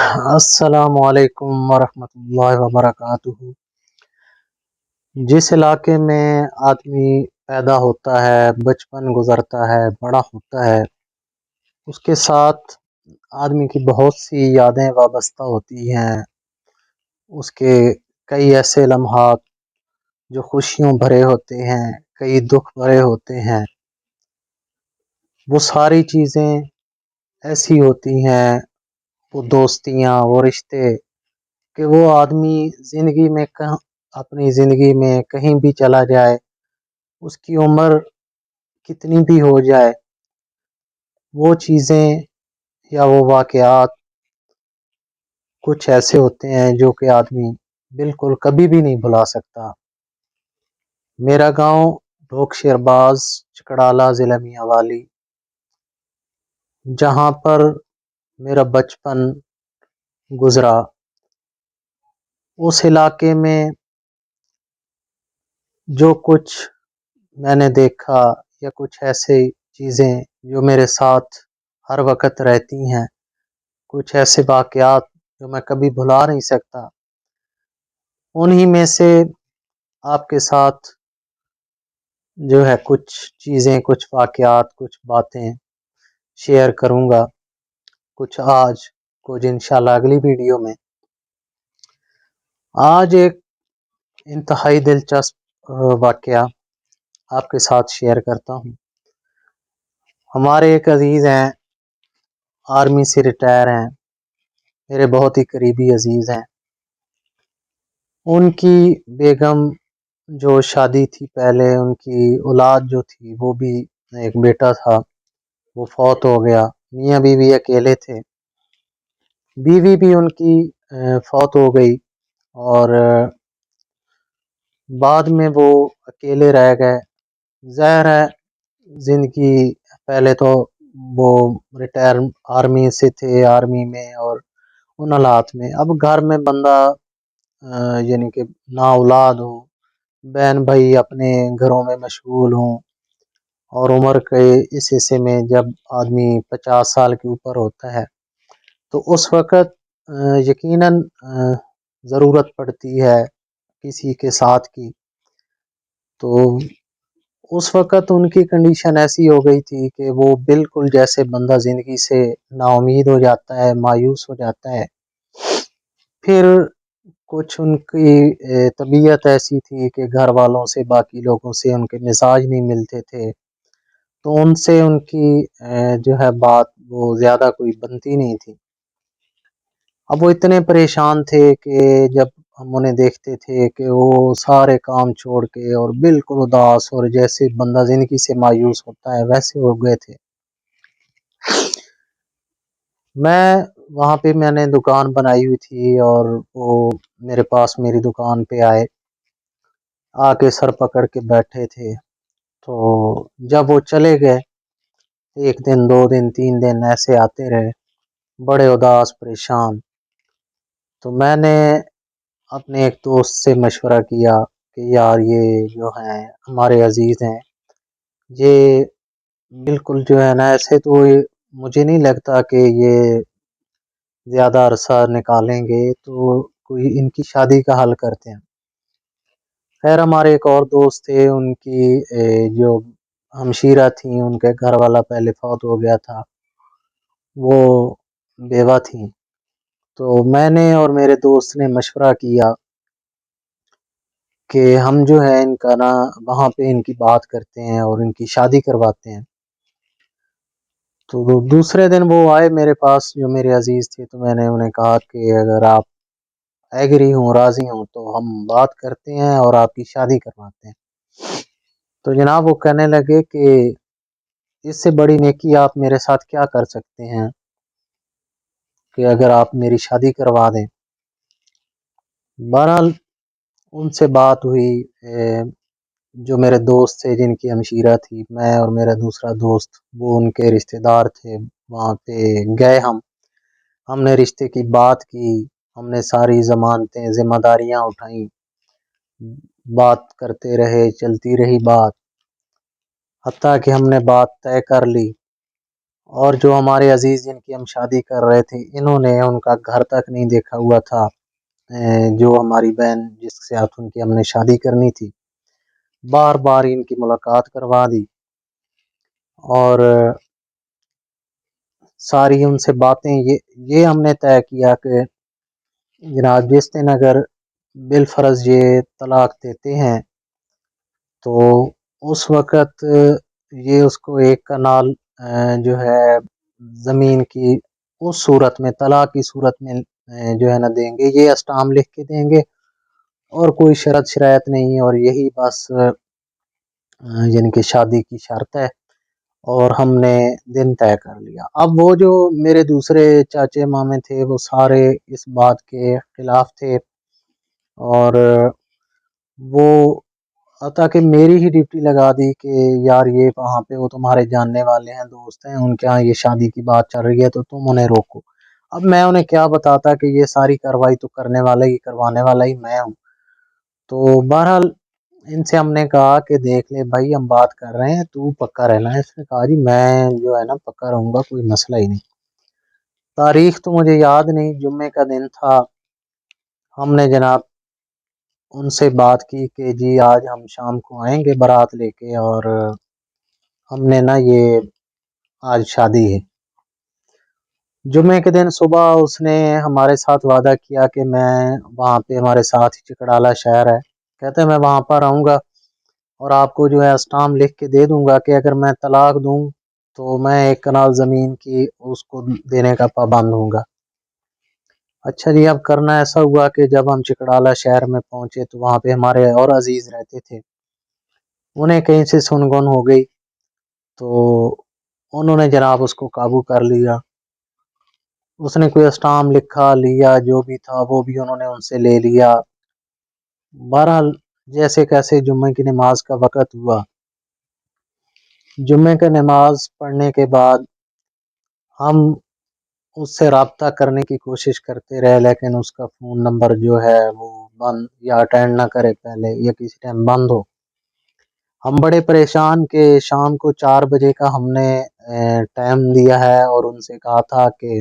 السلام علیکم ورحمۃ اللہ وبرکاتہ۔ جس علاقے میں آدمی پیدا ہوتا ہے، بچپن گزرتا ہے، بڑا ہوتا ہے، اس کے ساتھ آدمی کی بہت سی یادیں وابستہ ہوتی ہیں۔ اس کے کئی ایسے لمحات جو خوشیوں بھرے ہوتے ہیں، کئی دکھ بھرے ہوتے ہیں۔ وہ ساری چیزیں ایسی ہوتی ہیں، وہ دوستیاں، وہ رشتے، کہ وہ آدمی زندگی میں اپنی زندگی میں کہیں بھی چلا جائے، اس کی عمر کتنی بھی ہو جائے، وہ چیزیں یا وہ واقعات کچھ ایسے ہوتے ہیں جو کہ آدمی بالکل کبھی بھی نہیں بھلا سکتا۔ میرا گاؤں ڈھوک شیرباز چکڑالہ ضلع میانوالی، جہاں پر میرا بچپن گزرا، اس علاقے میں جو کچھ میں نے دیکھا یا کچھ ایسے چیزیں جو میرے ساتھ ہر وقت رہتی ہیں، کچھ ایسے واقعات جو میں کبھی بھلا نہیں سکتا، انہی میں سے آپ کے ساتھ جو ہے کچھ چیزیں، کچھ واقعات، کچھ باتیں شیئر کروں گا، کچھ آج، کچھ انشاءاللہ اگلی ویڈیو میں۔ آج ایک انتہائی دلچسپ واقعہ آپ کے ساتھ شیئر کرتا ہوں۔ ہمارے ایک عزیز ہیں، آرمی سے ریٹائر ہیں، میرے بہت ہی قریبی عزیز ہیں۔ ان کی بیگم جو شادی تھی پہلے، ان کی اولاد جو تھی، وہ بھی ایک بیٹا تھا، وہ فوت ہو گیا۔ میاں بیوی اکیلے تھے، بیوی بھی ان کی فوت ہو گئی، اور بعد میں وہ اکیلے رہ گئے۔ ظاہر ہے زندگی، پہلے تو وہ ریٹائر آرمی سے تھے، آرمی میں، اور ان حالات میں اب گھر میں بندہ یعنی کہ نا اولاد ہو، بہن بھائی اپنے گھروں میں مشغول ہوں، اور عمر کے اس حصے میں جب آدمی 50 سال کے اوپر ہوتا ہے تو اس وقت یقیناً ضرورت پڑتی ہے کسی کے ساتھ کی۔ تو اس وقت ان کی کنڈیشن ایسی ہو گئی تھی کہ وہ بالکل جیسے بندہ زندگی سے نا امید ہو جاتا ہے، مایوس ہو جاتا ہے۔ پھر کچھ ان کی طبیعت ایسی تھی کہ گھر والوں سے، باقی لوگوں سے ان کے مزاج نہیں ملتے تھے، تو ان سے ان کی جو ہے بات وہ زیادہ کوئی بنتی نہیں تھی۔ اب وہ اتنے پریشان تھے کہ جب ہم انہیں دیکھتے تھے کہ وہ سارے کام چھوڑ کے اور بالکل اداس، اور جیسے بندہ زندگی سے مایوس ہوتا ہے ویسے ہو گئے تھے۔ میں نے دکان بنائی ہوئی تھی، اور وہ میرے پاس میری دکان پہ آ کے سر پکڑ کے بیٹھے تھے۔ تو جب وہ چلے گئے، ایک دن، 2 دن، 3 دن ایسے آتے رہے، بڑے اداس، پریشان۔ تو میں نے اپنے ایک دوست سے مشورہ کیا کہ یار یہ جو ہیں ہمارے عزیز ہیں، یہ بالکل جو ہے نا، ایسے تو مجھے نہیں لگتا کہ یہ زیادہ عرصہ نکالیں گے، تو کوئی ان کی شادی کا حل کرتے ہیں۔ خیر ہمارے ایک اور دوست تھے، ان کی جو ہمشیرہ تھیں، ان کے گھر والا پہلے فوت ہو گیا تھا، وہ بیوہ تھیں۔ تو میں نے اور میرے دوست نے مشورہ کیا کہ ہم جو ہے ان کا نا وہاں پہ ان کی بات کرتے ہیں اور ان کی شادی کرواتے ہیں۔ تو دوسرے دن وہ آئے میرے پاس، جو میرے عزیز تھے، تو میں نے انہیں کہا کہ اگر آپ ایگری ہوں، راضی ہوں، تو ہم بات کرتے ہیں اور آپ کی شادی کرواتے ہیں۔ تو جناب وہ کہنے لگے کہ اس سے بڑی نیکی آپ میرے ساتھ کیا کر سکتے ہیں کہ اگر آپ میری شادی کروا دیں۔ بہرحال ان سے بات ہوئی، جو میرے دوست تھے جن کی ہمشیرہ تھی، میں اور میرا دوسرا دوست، وہ ان کے رشتہ دار تھے، وہاں پہ گئے ہم نے رشتے کی بات کی، ہم نے ساری ضمانتیں، ذمہ داریاں اٹھائیں، بات کرتے رہے، چلتی رہی بات، حتیٰ کہ ہم نے بات طے کر لی، اور جو ہمارے عزیز جن کی ہم شادی کر رہے تھے، انہوں نے ان کا گھر تک نہیں دیکھا ہوا تھا۔ جو ہماری بہن جس کے ساتھ ان کی ہم نے شادی کرنی تھی، بار بار ان کی ملاقات کروا دی، اور ساری ان سے باتیں یہ ہم نے طے کیا کہ جناب جس دن اگر بالفرض یہ طلاق دیتے ہیں تو اس وقت یہ اس کو 1 کنال جو ہے زمین کی اس صورت میں، طلاق کی صورت میں جو ہے نا دیں گے، یہ اسٹام لکھ کے دیں گے، اور کوئی شرط شرائط نہیں، اور یہی بس یعنی کہ شادی کی شرط ہے، اور ہم نے دن طے کر لیا۔ اب وہ جو میرے دوسرے چاچے مامے تھے وہ سارے اس بات کے خلاف تھے، اور وہ تاکہ میری ہی ڈپٹی لگا دی کہ یار یہ وہاں پہ وہ تمہارے جاننے والے ہیں، دوست ہیں، ان کے یہاں یہ شادی کی بات چل رہی ہے تو تم انہیں روکو۔ اب میں انہیں کیا بتاتا کہ یہ ساری کارروائی تو کرنے والا ہی، کروانے والا ہی میں ہوں۔ تو بہرحال ان سے ہم نے کہا کہ دیکھ لے بھائی، ہم بات کر رہے ہیں، تو پکا رہنا ہے۔ اس نے کہا جی میں جو ہے نا پکا رہوں گا، کوئی مسئلہ ہی نہیں۔ تاریخ تو مجھے یاد نہیں، جمعے کا دن تھا۔ ہم نے جناب ان سے بات کی کہ جی آج ہم شام کو آئیں گے بارات لے کے، اور ہم نے نا یہ آج شادی ہے۔ جمعے کے دن صبح اس نے ہمارے ساتھ وعدہ کیا کہ میں وہاں پہ، ہمارے ساتھ ہی چکڑالہ شہر ہے، کہتے ہیں میں وہاں پر آؤں گا اور آپ کو جو ہے اسٹام لکھ کے دے دوں گا کہ اگر میں طلاق دوں تو میں 1 کنال زمین کی اس کو دینے کا پابند ہوں گا۔ اچھا جی، اب کرنا ایسا ہوا کہ جب ہم چکڑالہ شہر میں پہنچے تو وہاں پہ ہمارے اور عزیز رہتے تھے، انہیں کہیں سے سنگن ہو گئی، تو انہوں نے جناب اس کو قابو کر لیا۔ اس نے کوئی اسٹام لکھا لیا، جو بھی تھا وہ بھی انہوں نے ان سے لے لیا۔ بہرحال جیسے کیسے جمعے کی نماز کا وقت ہوا، جمعے کا نماز پڑھنے کے بعد ہم اس سے رابطہ کرنے کی کوشش کرتے رہے، لیکن اس کا فون نمبر جو ہے وہ بند، یا اٹینڈ نہ کرے پہلے، یا کسی ٹائم بند ہو۔ ہم بڑے پریشان کہ شام کو 4 بجے کا ہم نے ٹائم دیا ہے، اور ان سے کہا تھا کہ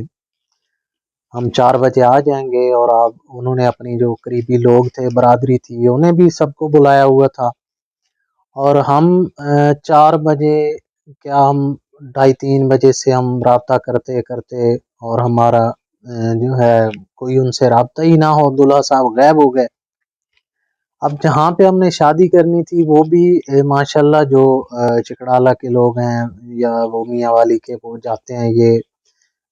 ہم 4 بجے آ جائیں گے، اور آپ انہوں نے اپنی جو قریبی لوگ تھے، برادری تھی، انہیں بھی سب کو بلایا ہوا تھا، اور ہم 4 بجے کیا، ہم 2:30-3 بجے سے ہم رابطہ کرتے کرتے، اور ہمارا جو ہے کوئی ان سے رابطہ ہی نہ ہو، دلہا صاحب غائب ہو گئے۔ اب جہاں پہ ہم نے شادی کرنی تھی وہ بھی ماشاءاللہ جو چکڑالہ کے لوگ ہیں، یا وہ میاں والی کے، وہ جاتے ہیں یہ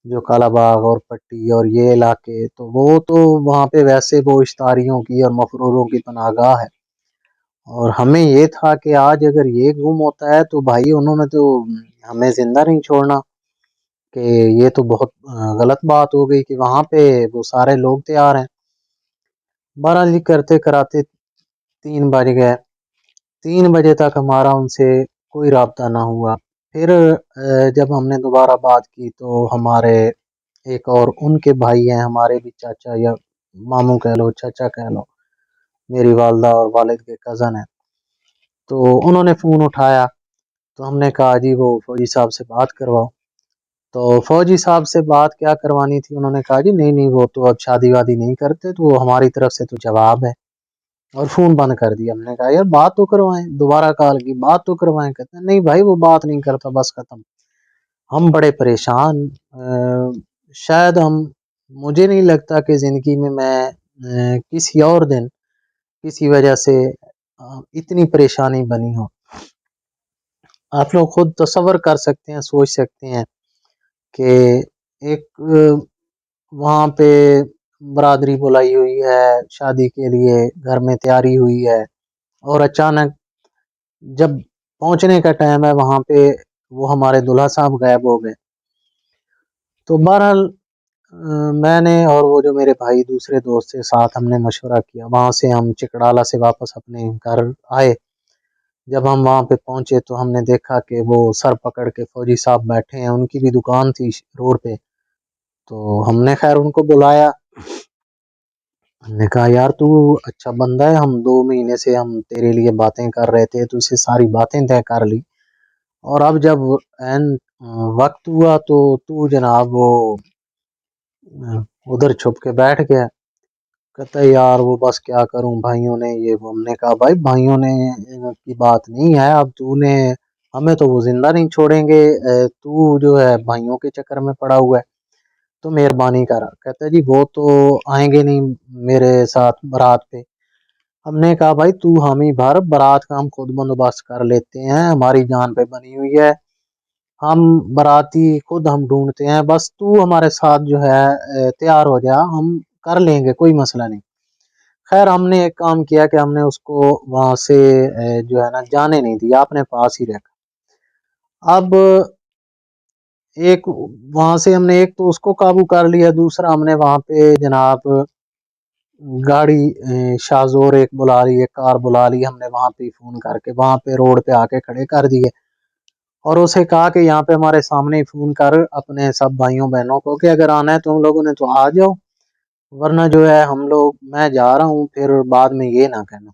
جو کالا باغ اور پٹی اور یہ علاقے، تو وہ تو وہاں پہ ویسے وہ اشتاریوں کی اور مفروروں کی پناہ گاہ ہے، اور ہمیں یہ تھا کہ آج اگر یہ گم ہوتا ہے تو بھائی انہوں نے تو ہمیں زندہ نہیں چھوڑنا، کہ یہ تو بہت غلط بات ہو گئی کہ وہاں پہ وہ سارے لوگ تیار ہیں۔ 12 کرتے کراتے 3 بج گئے، 3 بجے تک ہمارا ان سے کوئی رابطہ نہ ہوا۔ پھر جب ہم نے دوبارہ بات کی تو ہمارے ایک اور ان کے بھائی ہیں، ہمارے بھی چاچا یا ماموں کہہ لو، چاچا کہہ لو، میری والدہ اور والد کے کزن ہیں، تو انہوں نے فون اٹھایا، تو ہم نے کہا جی وہ فوجی صاحب سے بات کرواؤ۔ تو فوجی صاحب سے بات کیا کروانی تھی، انہوں نے کہا جی نہیں نہیں، وہ تو اب شادی وادی نہیں کرتے، تو وہ ہماری طرف سے تو جواب ہے، اور فون بند کر دیا۔ ہم نے کہا یار بات تو کروائیں، دوبارہ کال کی، بات تو کروائیں، کہتے ہیں نہیں بھائی وہ بات نہیں کرتا، بس ختم۔ ہم بڑے پریشان، شاید مجھے نہیں لگتا کہ زندگی میں کسی اور دن کسی وجہ سے اتنی پریشانی بنی ہو۔ آپ لوگ خود تصور کر سکتے ہیں، سوچ سکتے ہیں کہ ایک وہاں پہ برادری بلائی ہوئی ہے شادی کے لیے، گھر میں تیاری ہوئی ہے، اور اچانک جب پہنچنے کا ٹائم ہے وہاں پہ وہ ہمارے دلہا صاحب غائب ہو گئے۔ تو بہرحال میں نے اور وہ جو میرے بھائی دوسرے دوست کے ساتھ ہم نے مشورہ کیا، وہاں سے ہم چکڑالہ سے واپس اپنے گھر آئے۔ جب ہم وہاں پہ پہنچے تو ہم نے دیکھا کہ وہ سر پکڑ کے فوجی صاحب بیٹھے ہیں، ان کی بھی دکان تھی روڈ پہ، تو ہم نے خیر ان کو بلایا، ہم نے کہا یار تو اچھا بندہ ہے، ہم 2 مہینے سے ہم تیرے لیے باتیں کر رہے تھے، تو اسے ساری باتیں طے کر لی، اور اب جب این وقت ہوا تو جناب وہ ادھر چھپ کے بیٹھ گیا. کہتا ہے یار وہ بس کیا کروں بھائیوں نے یہ ہم نے کہا بھائی بھائیوں نے کی بات نہیں ہے, اب تو نے ہمیں تو وہ زندہ نہیں چھوڑیں گے, تو جو ہے بھائیوں کے چکر میں پڑا ہوا ہے تو مہربانی کر. کہتا ہے جی وہ تو آئیں گے نہیں میرے ساتھ بارات پہ. ہم نے کہا بھائی تو ہم ہی بھر بارات کا ہم خود بندوبست کر لیتے ہیں, ہماری جان پہ بنی ہوئی ہے, ہم باراتی خود ہم ڈھونڈتے ہیں, بس تو ہمارے ساتھ جو ہے تیار ہو جا, ہم کر لیں گے کوئی مسئلہ نہیں. خیر ہم نے ایک کام کیا کہ ہم نے اس کو وہاں سے جو ہے نا جانے نہیں دیا, اپنے پاس ہی رکھا. اب ایک وہاں سے ہم نے ایک تو اس کو قابو کر لیا, دوسرا ہم نے وہاں پہ جناب گاڑی شاہزور ایک بلا لی, ایک کار بلا لی ہم نے وہاں پہ فون کر کے, وہاں پہ روڈ پہ آ کے کھڑے کر دیے اور اسے کہا کہ یہاں پہ ہمارے سامنے ہی فون کر اپنے سب بھائیوں بہنوں کو کہ اگر آنا ہے تم لوگوں نے تو آ جاؤ, ورنہ جو ہے ہم لوگ میں جا رہا ہوں, پھر بعد میں یہ نہ کہنا.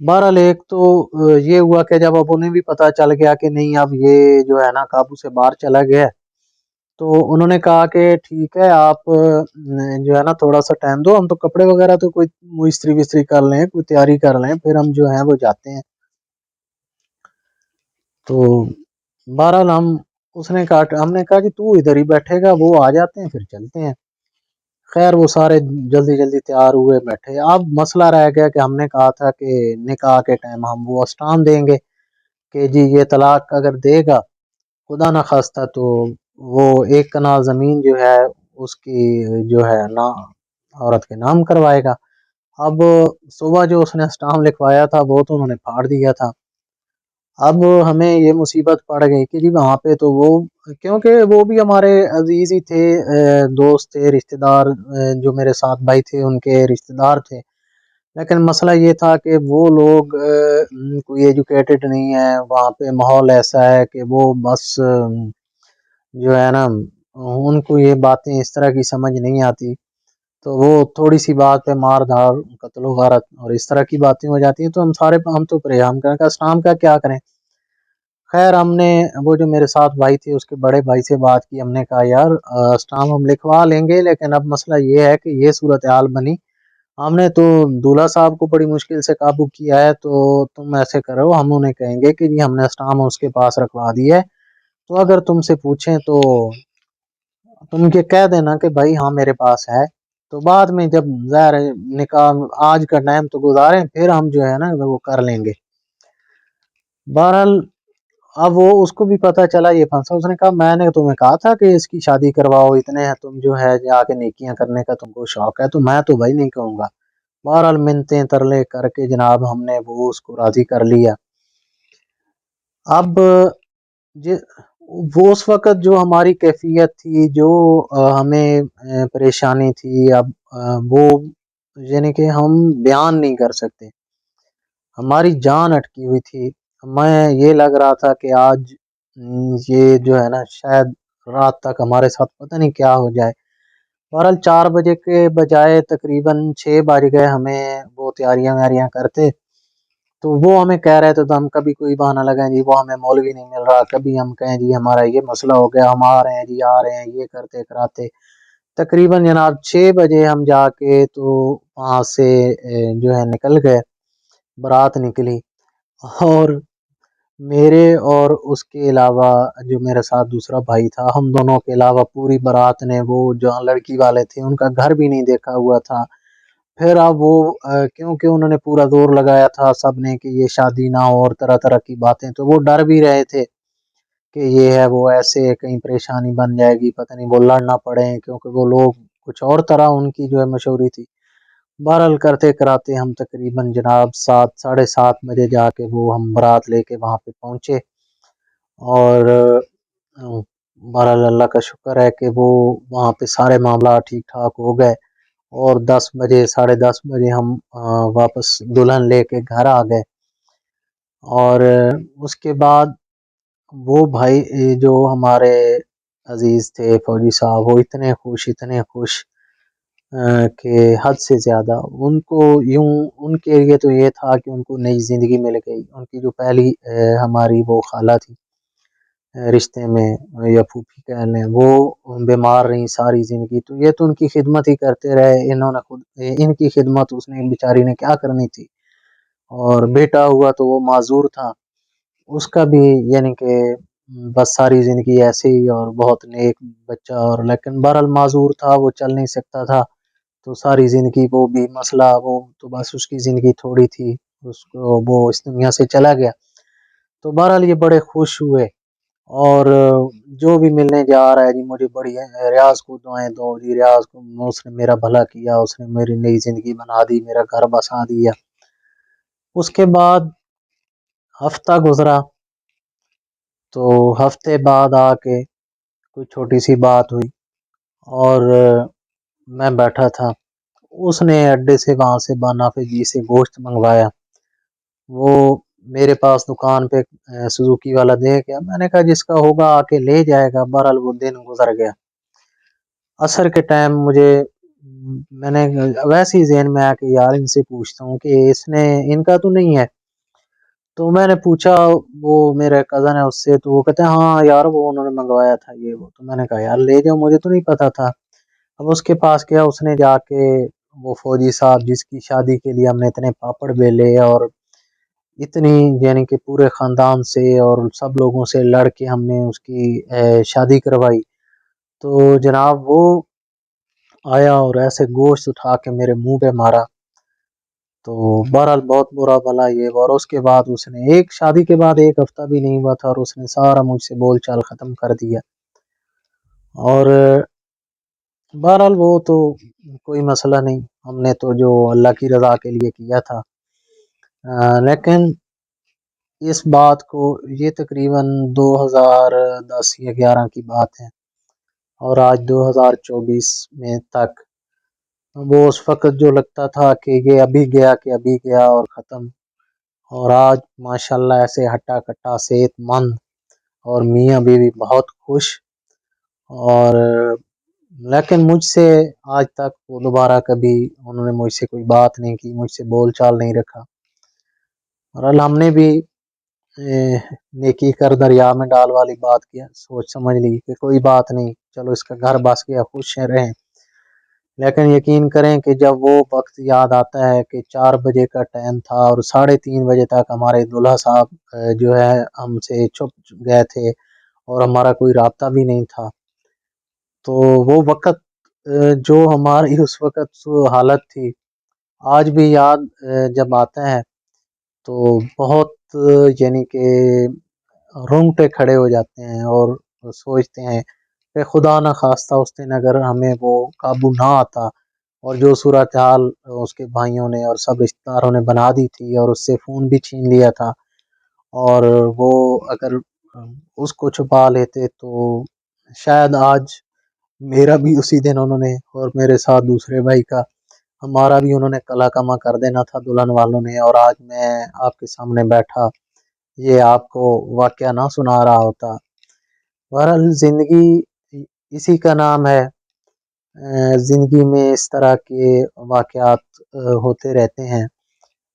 بہرحال ایک تو یہ ہوا کہ جب اب انہیں بھی پتا چل گیا کہ نہیں اب یہ جو ہے نا قابو سے باہر چلا گیا, تو انہوں نے کہا کہ ٹھیک ہے آپ جو ہے نا تھوڑا سا ٹائم دو, ہم تو کپڑے وغیرہ تو کوئی استری بستری کر لیں, کوئی تیاری کر لیں, پھر ہم جو ہیں وہ جاتے ہیں. تو بہرحال اس نے کہا, ہم نے کہا کہ تو ادھر ہی بیٹھے گا, وہ آ جاتے ہیں پھر چلتے ہیں. خیر وہ سارے جلدی جلدی تیار ہوئے بیٹھے. اب مسئلہ رہ گیا کہ ہم نے کہا تھا کہ نکاح کے ٹائم ہم وہ اسٹام دیں گے کہ جی یہ طلاق اگر دے گا خدا نہ خواستہ تو وہ 1 کنال زمین جو ہے اس کی جو ہے نا عورت کے نام کروائے گا. اب صبح جو اس نے اسٹام لکھوایا تھا وہ تو انہوں نے پھاڑ دیا تھا. اب ہمیں یہ مصیبت پڑ گئی کہ جی وہاں پہ تو وہ کیونکہ وہ بھی ہمارے عزیز ہی تھے, دوست تھے, رشتہ دار, جو میرے ساتھ بھائی تھے ان کے رشتہ دار تھے, لیکن مسئلہ یہ تھا کہ وہ لوگ کوئی ایجوکیٹڈ نہیں ہے, وہاں پہ ماحول ایسا ہے کہ وہ بس جو ہے نا ان کو یہ باتیں اس طرح کی سمجھ نہیں آتی, تو وہ تھوڑی سی بات پہ مار دھاڑ قتل و غارت اور اس طرح کی باتیں ہو جاتی ہیں. تو ہم تو پریشان کریں کا اسلام کا کیا کریں. خیر ہم نے وہ جو میرے ساتھ بھائی تھے اس کے بڑے بھائی سے بات کی, ہم نے کہا یار اسٹام ہم لکھوا لیں گے, لیکن اب مسئلہ یہ ہے کہ یہ صورتحال بنی, ہم نے تو دولہا صاحب کو بڑی مشکل سے قابو کیا ہے, تو تم ایسے کرو ہم انہیں کہیں گے کہ جی ہم نے اسٹام اس کے پاس رکھوا دی ہے, تو اگر تم سے پوچھیں تو تم یہ کہہ دینا کہ بھائی ہاں میرے پاس ہے, تو بعد میں جب ظاہر نکاح آج کا ٹائم تو گزاریں پھر ہم جو ہے نا وہ کر لیں گے. بہرحال اب وہ اس کو بھی پتا چلا یہ پھنسا, اس نے کہا میں نے تمہیں کہا تھا کہ اس کی شادی کرواؤ, اتنے ہیں تم جو ہے جا کے نیکیاں کرنے کا تم کو شوق ہے, تو میں تو بھائی نہیں کہوں گا. بہرحال منتیں ترلے کر کے جناب ہم نے وہ اس کو راضی کر لیا. اب وہ اس وقت جو ہماری کیفیت تھی, جو ہمیں پریشانی تھی, اب وہ یعنی کہ ہم بیان نہیں کر سکتے, ہماری جان اٹکی ہوئی تھی. میں یہ لگ رہا تھا کہ آج یہ جو ہے نا شاید رات تک ہمارے ساتھ پتہ نہیں کیا ہو جائے. بہرحال 4 بجے کے بجائے تقریباً 6 بج گئے ہمیں وہ تیاریاں ویاریاں کرتے, تو وہ ہمیں کہہ رہے تھے, تو ہم کبھی کوئی بہانہ لگائیں جی وہ ہمیں مولوی نہیں مل رہا, کبھی ہم کہیں جی ہمارا یہ مسئلہ ہو گیا, ہم آ رہے ہیں جی آ رہے ہیں, یہ کرتے کراتے تقریباً جناب 6 بجے ہم جا کے تو وہاں سے جو ہے نکل گئے, برات نکلی. اور میرے اور اس کے علاوہ جو میرے ساتھ دوسرا بھائی تھا, ہم دونوں کے علاوہ پوری برات نے وہ جو لڑکی والے تھے ان کا گھر بھی نہیں دیکھا ہوا تھا. پھر اب وہ کیونکہ انہوں نے پورا زور لگایا تھا سب نے کہ یہ شادی نہ ہو اور طرح طرح کی باتیں, تو وہ ڈر بھی رہے تھے کہ یہ ہے وہ ایسے کہیں پریشانی بن جائے گی, پتہ نہیں وہ لڑ نہ پڑیں, کیونکہ وہ لوگ کچھ اور طرح ان کی جو ہے مشہوری تھی. بہرحال کرتے کراتے ہم تقریباً جناب 7 7:30 بجے جا کے وہ ہم برات لے کے وہاں پہ پہنچے, اور بہرحال اللہ کا شکر ہے کہ وہ وہاں پہ سارے معاملات ٹھیک ٹھاک ہو گئے, اور 10 بجے 10:30 بجے ہم واپس دلہن لے کے گھر آ گئے. اور اس کے بعد وہ بھائی جو ہمارے عزیز تھے فوجی صاحب, وہ اتنے خوش کہ حد سے زیادہ ان کو یوں ان کے لیے تو یہ تھا کہ ان کو نئی زندگی مل گئی. ان کی جو پہلی ہماری وہ خالہ تھی رشتے میں یا پھوپھی کہہ لیں، وہ بیمار رہی ساری زندگی، تو یہ تو ان کی خدمت ہی کرتے رہے. انہوں نے خود ان کی خدمت اس نے بیچاری نے کیا کرنی تھی. اور بیٹا ہوا تو وہ معذور تھا، اس کا بھی یعنی کہ بس ساری زندگی ایسے ہی، اور بہت نیک بچہ، اور لیکن بہرحال معذور تھا، وہ چل نہیں سکتا تھا. تو ساری زندگی وہ بھی مسئلہ، وہ تو بس اس کی زندگی تھوڑی تھی، اس کو وہ اس دنیا سے چلا گیا. تو بہرحال یہ بڑے خوش ہوئے. اور جو بھی ملنے جا رہا ہے جی مجھے بڑی ریاض کو دعائیں دو جی، ریاض کو اس نے میرا بھلا کیا، اس نے میری نئی زندگی بنا دی، میرا گھر بسا دیا. اس کے بعد ہفتہ گزرا، تو ہفتے بعد آ کے کوئی چھوٹی سی بات ہوئی، اور میں بیٹھا تھا. اس نے اڈے سے وہاں سے بانافے جی سے گوشت منگوایا. وہ میرے پاس دکان پہ سوزوکی والا دے گیا. میں نے کہا جس کا ہوگا آ کے لے جائے گا. بہرحال وہ دن گزر گیا. عصر کے ٹائم میں نے ویسے ہی ذہن میں آیا کہ یار ان سے پوچھتا ہوں کہ اس نے ان کا تو نہیں ہے. تو میں نے پوچھا، وہ میرا کزن ہے اس سے، تو وہ کہتے ہیں ہاں یار وہ انہوں نے منگوایا تھا یہ وہ. تو میں نے کہا یار لے جاؤ، مجھے تو نہیں پتا تھا. اب اس کے پاس گیا، اس نے جا کے وہ فوجی صاحب جس کی شادی کے لیے ہم نے اتنے پاپڑ بیلے اور اتنی یعنی کہ پورے خاندان سے اور سب لوگوں سے لڑ کے ہم نے اس کی شادی کروائی، تو جناب وہ آیا اور ایسے گوشت اٹھا کے میرے منہ پہ مارا. تو بہرحال بہت برا بلا یہ. اور اس کے بعد اس نے ایک شادی کے بعد ایک ہفتہ بھی نہیں ہوا تھا اور اس نے سارا مجھ سے بول چال ختم کر دیا. اور بہرحال وہ تو کوئی مسئلہ نہیں، ہم نے تو جو اللہ کی رضا کے لیے کیا تھا. لیکن اس بات کو یہ تقریباً 2010 یا 11 کی بات ہے، اور آج 2024 میں تک وہ اس وقت جو لگتا تھا کہ یہ ابھی گیا کہ ابھی گیا اور ختم، اور آج ماشاءاللہ ایسے ہٹا کٹا صحت مند اور میاں بیوی بہت خوش. اور لیکن مجھ سے آج تک وہ دوبارہ کبھی انہوں نے مجھ سے کوئی بات نہیں کی، مجھ سے بول چال نہیں رکھا. اور ہم نے بھی نیکی کر دریا میں ڈال والی بات کیا، سوچ سمجھ لی کہ کوئی بات نہیں، چلو اس کا گھر بس گیا، خوش رہیں. لیکن یقین کریں کہ جب وہ وقت یاد آتا ہے کہ 4 بجے کا ٹائم تھا اور 3:30 بجے تک ہمارے دلہا صاحب جو ہے ہم سے چھپ گئے تھے اور ہمارا کوئی رابطہ بھی نہیں تھا، تو وہ وقت جو ہماری اس وقت حالت تھی آج بھی یاد جب آتا ہے تو بہت یعنی کہ رونگٹے کھڑے ہو جاتے ہیں اور سوچتے ہیں کہ خدا نہ خواستہ اس دن اگر ہمیں وہ قابو نہ آتا اور جو صورتحال اس کے بھائیوں نے اور سب رشتہ داروں نے بنا دی تھی اور اس سے فون بھی چھین لیا تھا، اور وہ اگر اس کو چھپا لیتے تو شاید آج میرا بھی اسی دن انہوں نے اور میرے ساتھ دوسرے بھائی کا ہمارا بھی انہوں نے کلا کما کر دینا تھا دلہن والوں نے، اور آج میں آپ کے سامنے بیٹھا یہ آپ کو واقعہ نہ سنا رہا ہوتا. بہرحال زندگی اسی کا نام ہے. زندگی میں اس طرح کے واقعات ہوتے رہتے ہیں.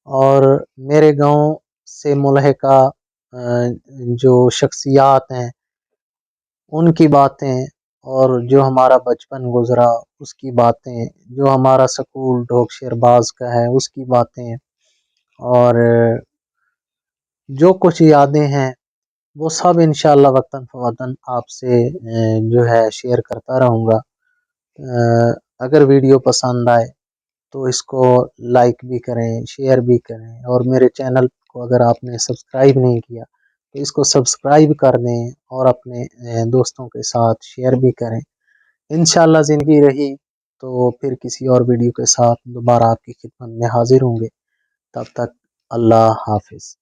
اور میرے گاؤں سے ملحقہ جو شخصیات ہیں ان کی باتیں، اور جو ہمارا بچپن گزرا اس کی باتیں، جو ہمارا سکول ڈھوک شیرباز کا ہے اس کی باتیں، اور جو کچھ یادیں ہیں وہ سب انشاءاللہ وقتاً فوقتاً آپ سے جو ہے شیئر کرتا رہوں گا. اگر ویڈیو پسند آئے تو اس کو لائک بھی کریں، شیئر بھی کریں، اور میرے چینل کو اگر آپ نے سبسکرائب نہیں کیا تو اس کو سبسکرائب کر دیں اور اپنے دوستوں کے ساتھ شیئر بھی کریں. انشاءاللہ زندگی رہی تو پھر کسی اور ویڈیو کے ساتھ دوبارہ آپ کی خدمت میں حاضر ہوں گے. تب تک اللہ حافظ.